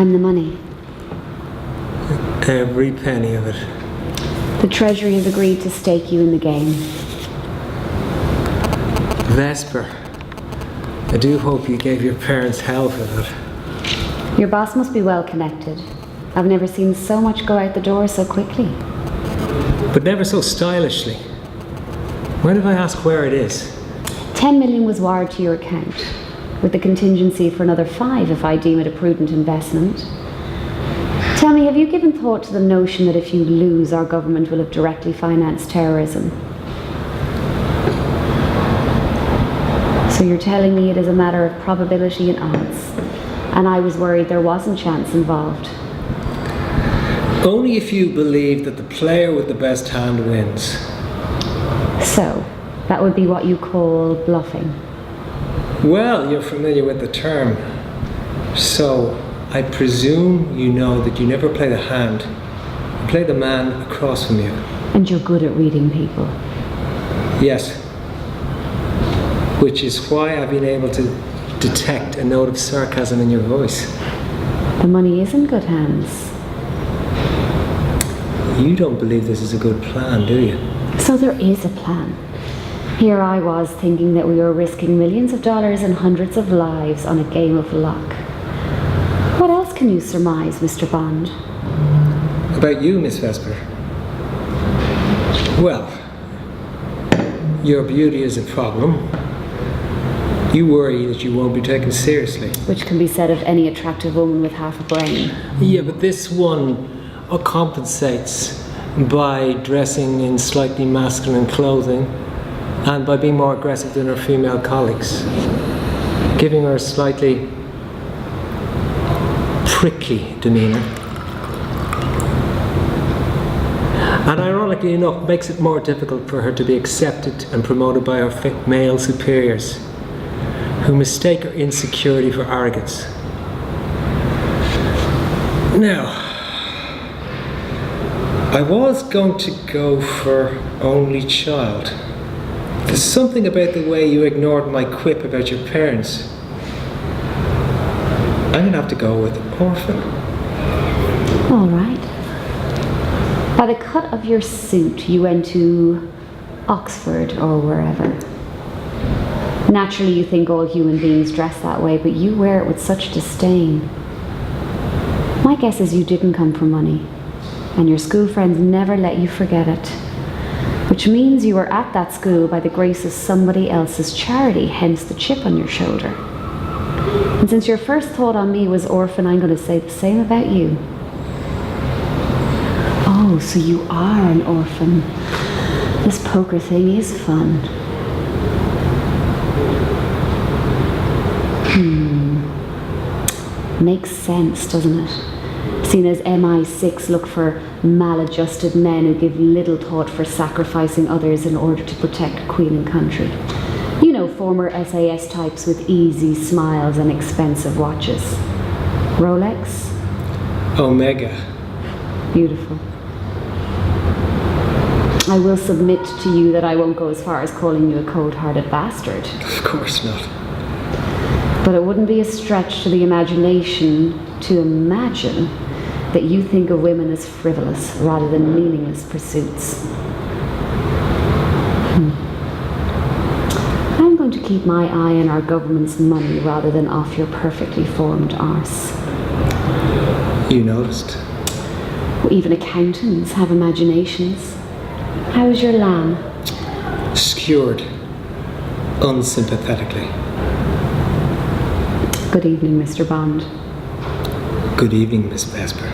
I'm the money. Every penny of it. The Treasury have agreed to stake you in the game. Vesper, I do hope you gave your parents hell for that. Your boss must be well connected. I've never seen so much go out the door so quickly. But never so stylishly. Mind if I ask where it is? 10 million was wired to your account, with the contingency for another 5 if I deem it a prudent investment. Tell me, have you given thought to the notion that if you lose, our government will have directly financed terrorism? So you're telling me it is a matter of probability and odds, and I was worried there wasn't chance involved. Only if you believe that the player with the best hand wins. So, that would be what you call bluffing. Well, you're familiar with the term. So, I presume you know that you never play the hand. You play the man across from you. And you're good at reading people. Yes. Which is why I've been able to detect a note of sarcasm in your voice. The money is in good hands. You don't believe this is a good plan, do you? So there is a plan. Here I was thinking that we were risking millions of dollars and hundreds of lives on a game of luck. What else can you surmise, Mr. Bond? About you, Miss Vesper? Well, your beauty is a problem. You worry that you won't be taken seriously. Which can be said of any attractive woman with half a brain. Yeah, but this one compensates by dressing in slightly masculine clothing and by being more aggressive than her female colleagues, giving her a slightly prickly demeanour. And ironically enough, makes it more difficult for her to be accepted and promoted by her male superiors, who mistake her insecurity for arrogance. Now, I was going to go for only child. There's something about the way you ignored my quip about your parents. I'm gonna have to go with orphan. All right. By the cut of your suit, you went to Oxford or wherever. Naturally, you think all human beings dress that way, but you wear it with such disdain. My guess is you didn't come for money, and your school friends never let you forget it. Which means you were at that school by the grace of somebody else's charity, hence the chip on your shoulder. And since your first thought on me was orphan, I'm going to say the same about you. Oh, so you are an orphan. This poker thing is fun. Makes sense, doesn't it? Seen as MI6 look for maladjusted men who give little thought for sacrificing others in order to protect Queen and country. You know, former SAS types with easy smiles and expensive watches. Rolex? Omega. Beautiful. I will submit to you that I won't go as far as calling you a cold-hearted bastard. Of course not. But it wouldn't be a stretch to the imagination to imagine that you think of women as frivolous rather than meaningless pursuits. I'm going to keep my eye on our government's money rather than off your perfectly formed arse. You noticed? Well, even accountants have imaginations. How's your lamb? Skewered. Unsympathetically. Good evening, Mr. Bond. Good evening, Miss Vesper.